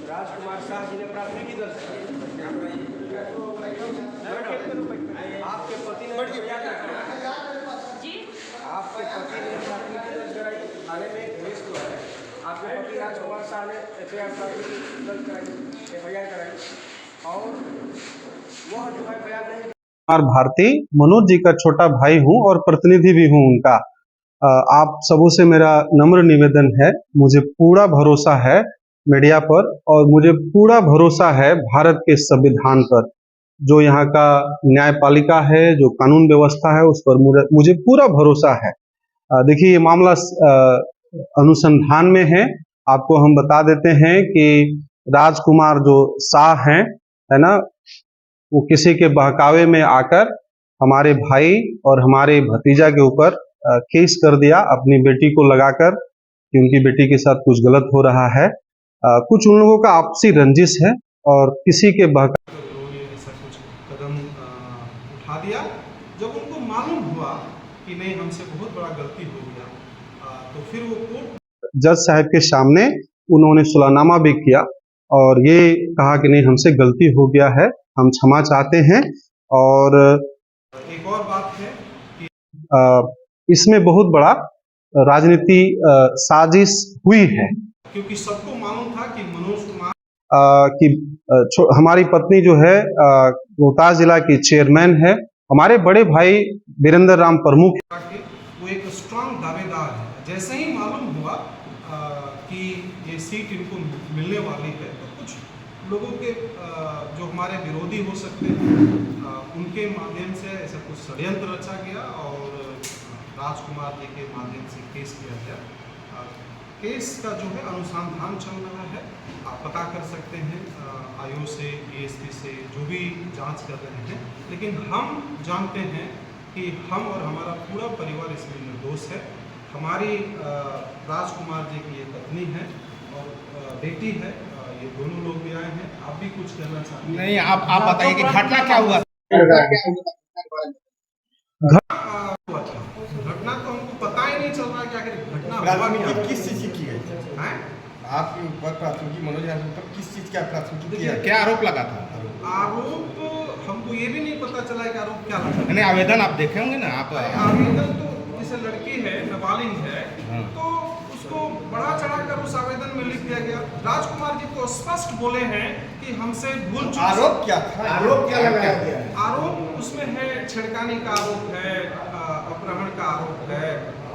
राजकुमार शाह जी ने प्राथमिकी दर्ज कराई। आपके पति ने जी आपके पति ने प्राथमिकी दर्ज कराई। थाने में एक केस हुआ है, आपके पति राजकुमार शाह ने FIR प्राथमिकी दर्ज कराई, FIR कराई और वह जो है बयान नहीं। भारती मनोज जी का छोटा भाई हूं और प्रतिनिधि भी हूं उनका। आप सबों से मेरा नम्र निवेदन है, मुझे पूरा भरोसा है मीडिया पर और मुझे पूरा भरोसा है भारत के संविधान पर, जो यहाँ का न्यायपालिका है, जो कानून व्यवस्था है, उस पर मुझे पूरा भरोसा है। देखिए, ये मामला अनुसंधान में है। आपको हम बता देते हैं कि राजकुमार जो शाह हैं, है ना, वो किसी के बहकावे में आकर हमारे भाई और हमारे भतीजा के ऊपर केस कर दिया अपनी बेटी को लगाकर कि उनकी बेटी के साथ कुछ गलत हो रहा है। कुछ उन लोगों का आपसी रंजिश है और किसी के उन्होंने ऐसा कुछ कदम उठा दिया। जब उनको मालूम हुआ कि नहीं हमसे बहुत बड़ा गलती हो गया, तो फिर वो कोर्ट जज साहब के सामने उन्होंने सुलहनामा भी किया और ये कहा कि नहीं हमसे गलती हो गया है, हम क्षमा चाहते हैं। और एक और बात है कि इसमें बहुत बड़ा राजनीति साजिश हुई है, क्योंकि सबको मालूम था कि मनोज कुमार हमारी पत्नी जो है रोहतास जिला की चेयरमैन है, हमारे बड़े भाई वीरेंद्र राम प्रमुख वो एक स्ट्रांग दावेदार है। जैसे ही मालूम हुआ कि ये सीट इनको मिलने वाली है, तो कुछ लोगों के जो हमारे विरोधी हो सकते हैं, उनके माध्यम से ऐसा कुछ षड्यंत्र रचा गया और राजकुमार जी के माध्यम से केस किया गया। केस का जो है अनुसंधान चल रहा है, आप पता कर सकते हैं आयोग से, DSP से, जो भी जांच कर रहे हैं। लेकिन हम जानते हैं कि हम और हमारा पूरा परिवार इसमें निर्दोष है। हमारी राजकुमार जी की ये पत्नी है और बेटी है, ये दोनों लोग भी आए हैं। आप भी कुछ कहना चाहते हैं? नहीं, आप बताइए कि घटना क्या हुआ? घटना तो हमको पता ही नहीं चल रहा कि आखिर घटना हुआ क्या। किस चीज की गई थी? हैं? आपके ऊपर प्राथमिकी मनोज यादव पर किस चीज का प्राथमिकी किया? क्या आरोप लगा था? आरोप हमको ये भी नहीं पता चला कि आरोप क्या लगा। नहीं, आवेदन आप देखे होंगे ना आप? आवेदन तो जैसे लड़की है, नाबालिग है, हाँ। तो उसको बढ़ा चढ़ाकर उस आवेदन में लिख दिया गया। राजकुमार जी तो स्पष्ट बोले हैं कि हमसे भूल चूक। आरोप क्या था? आरोप क्या लगाया गया? आरोप उसमें है, छेड़खानी का आरोप है, अपहरण का आरोप है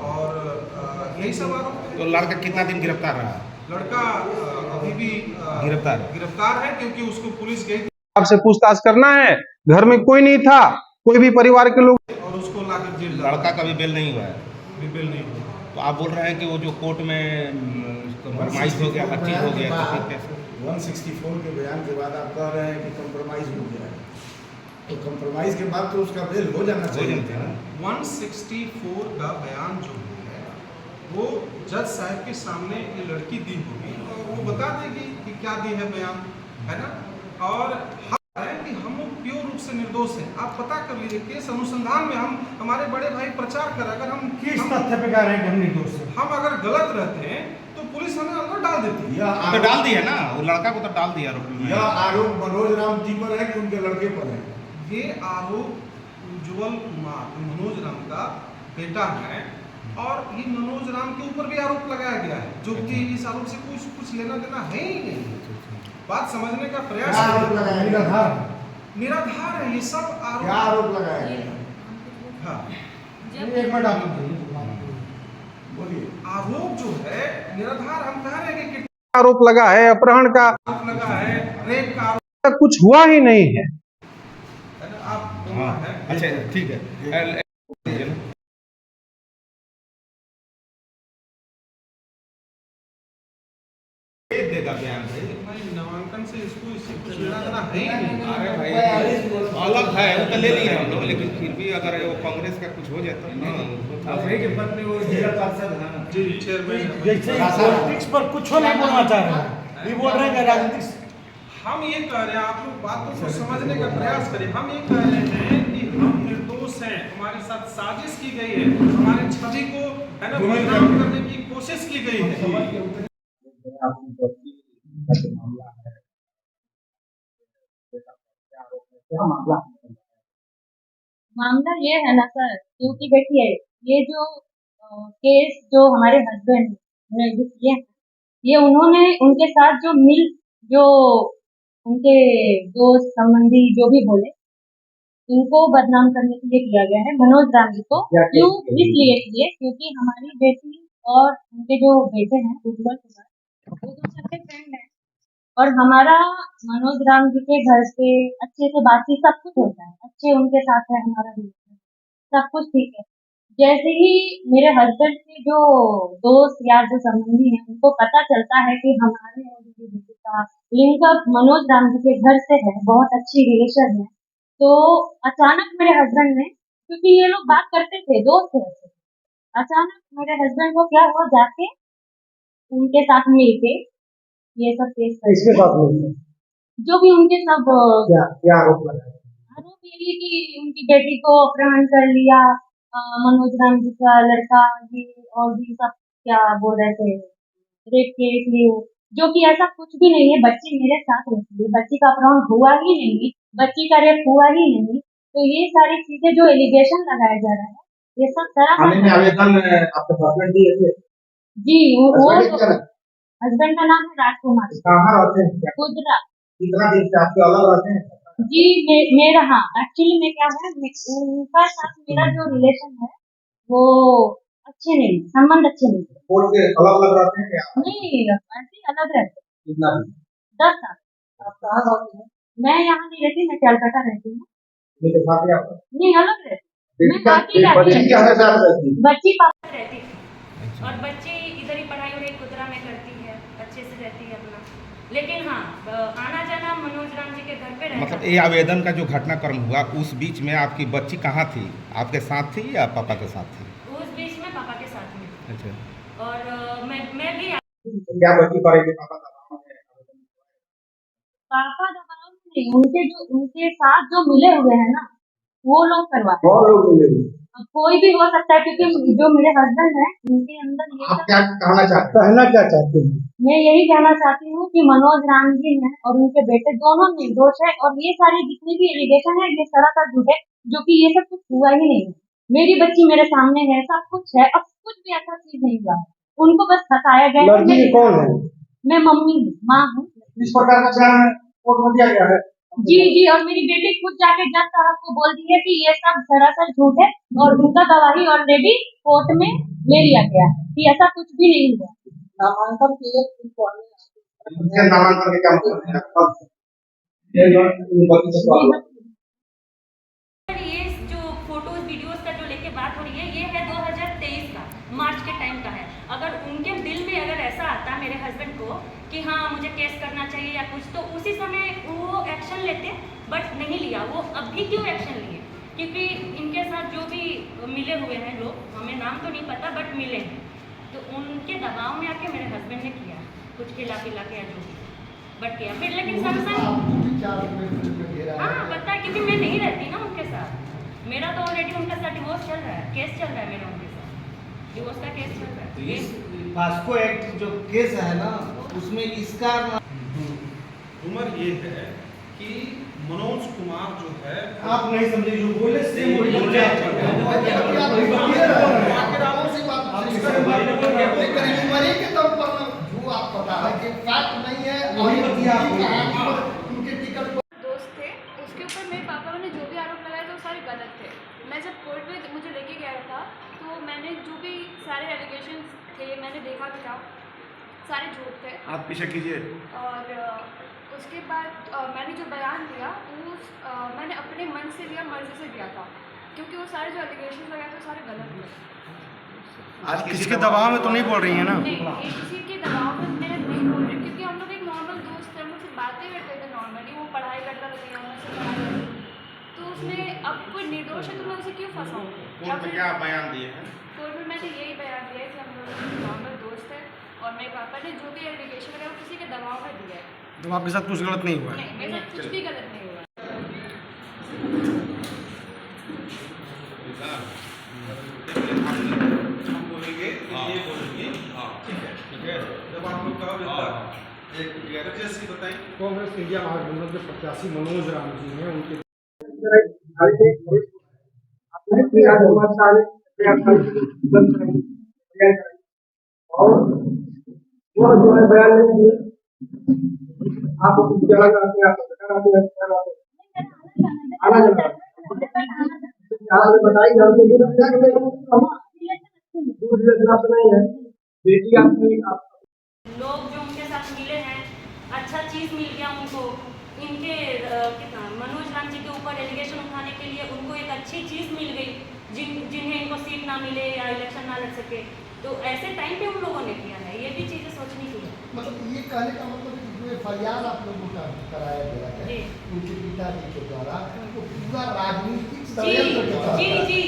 और यही सब आरोप है। तो लड़का कितना दिन गिरफ्तार रहा? लड़का अभी भी गिरफ्तार है, क्योंकि उसको पुलिस गई थी। आपसे पूछताछ करना है, घर में कोई नहीं था, कोई भी परिवार के लोग, और उसको लाकर जेल। लड़का का भी बेल नहीं हुआ है? भी बेल नहीं हुआ। तो आप बोल रहे हैं कि वो जो कोर्ट में कंप्रोमाइज हो गया, हर चीज हो गया, तो कैसे? 164 के बयान के बाद आप कह रहे हैं कि कंप्रोमाइज हो गया है, तो कंप्रोमाइज के बाद तो उसका बेल हो जाना चाहिए था ना। 164 का बयान जो है वो जज साहब के सामने ये लड़की दी होगी और वो बता देगी कि क्या दी है बयान, है ना। और है कि हम लोग प्योर रूप से निर्दोष हैं। आप पता कर लीजिए, केस अनुसंधान में हम हमारे बड़े भाई प्रचार कर, अगर हम किस तथ्य पे कह रहे हैं कि हम निर्दोष हैं? हम अगर गलत रहते हैं तो पुलिस हमें अंदर डाल देती है। तो डाल दिया ना, वो लड़का को तो डाल दिया आरोप में। यह आरोप मनोज राम जी पर है कि उनके लड़के पर है? ये आरोप उज्जवल कुमार मनोज राम का बेटा है और ये मनोज राम के ऊपर भी आरोप लगाया गया है, जो कि इस आरोप से कुछ लेना देना है ही नहीं। बात समझने का प्रयास निराधार है ये सब आरोप। क्या आरोप लगाया गया? हाँ, एक मिनट आप बोलिए। आरोप जो है निराधार, हम कह रहे हैं कि आरोप लगा है, अपहरण का आरोप लगा है, रेप का आरोप कुछ हुआ ही नहीं है। है ना। आप हाँ, है। अच्छा ठीक है। देगा बयान भाई, नामांकन से इसको इससे कुछ लेना देना है ही नहीं। अरे भाई अलग है, वो तो ले लिए हम लोग, लेकिन फिर भी अगर वो कांग्रेस का कुछ हो जाता है जी, चेयरमैन पॉलिटिक्स पर कुछ नहीं बोलना चाह रहे हैं, ये बोल रहे हैं कि राजनीतिक। हम ये कह रहे हैं, आप लोग बातों को समझने का प्रयास करें। हम ये कह रहे हैं कि हम निर्दोष हैं, हमारे साथ साजिश की गई है, हमारे छवि को है ना बदनाम करने की कोशिश की गई है। का जो मामला है, क्या आरोप है, क्या मामला है? मामला ये है ना सर, क्योंकि देखिए ये जो केस जो हमारे हस्बैंड ने जो किए हैं, ये उन्होंने उनके साथ जो उनके दोस्त संबंधी जो भी बोले, इनको बदनाम करने के लिए किया गया है मनोज राम जी को। क्यों इसलिए किए, क्योंकि हमारी बेटी और उनके जो बेटे हैं उज्जवल कुमार, वो दो सबके फ्रेंड हैं और हमारा मनोज राम जी के घर से अच्छे से बातचीत सब कुछ होता है, अच्छे उनके साथ है हमारा रिलेशन, सब कुछ ठीक है। जैसे ही मेरे हस्बैंड के जो दोस्त या जो संबंधी हैं उनको पता चलता है कि हमारे और मेरी बेटी का लिंकअप मनोज राम जी के घर से है, बहुत अच्छी रिलेशन है, तो अचानक मेरे हस्बैंड ने, क्योंकि ये लोग बात करते थे, दोस्त थे, अचानक मेरे हस्बैंड को क्या हुआ, जाके उनके साथ मिलके ये सब केस कर इसके साथ में जो भी उनके सब क्या क्या आरोप लगा है? आरोप यही कि उनकी बेटी को अपहरण कर लिया, मनोज राम जी का लड़का, ये और भी सब क्या बोल रहे थे, रेप केस, ये वो, जो कि ऐसा कुछ भी नहीं है। बच्ची मेरे साथ रहती है, बच्ची का अपहरण हुआ ही नहीं, बच्ची का रेप हुआ ही नहीं, तो ये सारी चीजें जो एलिगेशन लगाया जा रहा है, ये सब थाने में आवेदन आपके हस्बैंड दिए थे? जी वो हस्बैंड क्या है? हस्बैंड का नाम है राजकुमार कहाँ रहते हैं, क्या गुजरात। कितना दिन से आपके अलग रहते हैं? जी मेरा, हाँ एक्चुअली में क्या है, उनका साथ मेरा जो रिलेशन है वो अच्छे नहीं, संबंध अच्छे नहीं, कोर्ट के अलग अलग रहते हैं क्या? नहीं ऐसे ही अलग रहते। कितना दिन? 10 साल। आप कहाँ रहते हैं? मैं यहाँ नहीं रहती, मैं कलकत्ता रहती हूँ। मेरे साथ ही आप नहीं अलग रहती, मैं बाकी बच्ची रहती क्या है साथ रहती है? बच्ची पापा रहती थी और बच्ची इधर ही पढ़ाई और एक गुजरा में करती है, अच्छे से रहती है अपना। लेकिन हाँ, आना जाना मनोज राम जी के घर पे रहता। मतलब ये आवेदन का जो घटनाक्रम हुआ उस बीच में आपकी बच्ची कहाँ थी? आपके साथ थी या पापा के साथ थी? उस बीच में पापा के साथ में, अच्छा, और मैं भी क्या बच्ची पढ़ेगी? पापा का नाम है? पापा दबाव नहीं, उनके साथ जो मिले हुए हैं ना, वो लोग करवाते हैं। और लोग मिलेंगे? अब कोई भी हो सकता है, क्योंकि जो मेरे हस्बैंड है उनके अंदर ये आप सब, क्या कहना चाहते हैं? मैं यही कहना चाहती हूँ कि मनोज राम जी हैं और उनके बेटे दोनों निर्दोष है, और ये सारी जितनी भी एलिगेशन है ये सरासर झूठ है, जो कि ये सब कुछ हुआ ही नहीं है। मेरी बच्ची मेरे सामने है, सब कुछ है, और कुछ भी ऐसा चीज नहीं हुआ है, उनको बस फंसाया गया है। लड़की कौन है? मैं मम्मी हूँ, माँ हूँ। इस प्रकार का बयान कोर्ट में दिया गया है? जी, और मेरी बेटी खुद जाके जज साहब को बोलती है कि ये सब सरासर झूठ है, और उनका गवाही ऑलरेडी कोर्ट में ले लिया गया है कि ऐसा कुछ भी नहीं हुआ। नामांकन के उनके नामांकन के काम करते हैं अब ये बच्ची से ये जो फोटोज वीडियोस का जो लेके बात हो रही है, ये है 2023 का मार्च के टाइम का है। अगर उनके दिल में अगर ऐसा आता मेरे हस्बैंड को कि हाँ मुझे केस करना चाहिए या कुछ, तो उसी समय वो एक्शन लेते, बट नहीं लिया। वो अभी क्यों एक्शन लिए? क्योंकि इनके साथ जो भी मिले हुए हैं लोग, हमें नाम तो नहीं पता बट मिले हैं, तो उनके दबाव में आके मेरे हस्बैंड ने किया कुछ खिला पिला के जो भी बट किया फिर। लेकिन हाँ पता है, क्योंकि मैं नहीं रहती ना उनके साथ, मेरा तो ऑलरेडी उनके साथ डिवोर्स चल रहा है, केस चल रहा है मेरा उनके साथ, डिवोर्स का केस चल रहा है। तो इस पास्को एक्ट जो केस है ना, उसमें इसका उम्र ये है कि मनोज कुमार जो है, आप नहीं समझे, जो बोले सेम वही बोले। दोस्त थे, उसके ऊपर मेरे पापा ने जो भी आरोप लगाए थे वो सारे गलत थे। मैं जब कोर्ट में मुझे लेके गया था, तो मैंने जो भी सारे एलिगेशन थे मैंने देखा भी था, सारे झूठ थे। आप पीछे कीजिए। और उसके बाद मैंने जो बयान दिया वो मैंने अपने मन से लिया, मर्जी से दिया था, क्योंकि वो सारे जो एलिगेशन लगाए थे सारे गलत थे। आज किसी के दबाव में तो नहीं बोल रही है ना? नहीं, किसी के दबाव में मैं नहीं बोल रही, क्योंकि हम लोग एक नॉर्मल दोस्त थे, हम लोग से बातें करते थे नॉर्मली। वो पढ़ाई करता था, मैं उनसे पढ़ाई करती थी, तो उसमें अब कोई निर्दोष है तो मैं उसे क्यों फंसाऊँ? क्या बयान दिए हैं? कोर्ट में मैंने यही बयान दिया है कि हम लोग नॉर्मल दोस्त हैं, और मेरे पापा ने जो भी एलिगेशन लगाया वो किसी के दबाव में दिया है। तो आपके साथ कुछ गलत नहीं हुआ? नहीं, मेरे साथ कुछ भी गलत नहीं हुआ। हम बोलेंगे ये बोलेंगे, हाँ ठीक है, जब आप लोग कहोगे तब कांग्रेस इंडिया महागठबंधन के प्रत्याशी मनोज राम जी हैं, उनके और वो जो है बयान नहीं दिए, आप जगह आते हैं, आना जाना बताइए नहीं है बेटी आपकी लोग जो उनके साथ मिले हैं, अच्छा चीज़ मिल गया उनको। इनके मनोज राम जी के ऊपर एलिगेशन उठाने के लिए उनको एक अच्छी चीज़ मिल गई, जिन्हें इनको सीट ना मिले या इलेक्शन ना लड़ सके। तो ऐसे टाइम पे उन लोगों ने किया है, ये भी चीज़ें सोचनी चाहिए। मतलब ये कहने का मतलब है कि जो फरियाद आप लोगों का कराया गया है उनके पिताजी के द्वारा, वो पूरा राजनीतिक षड्यंत्र के तहत जी जी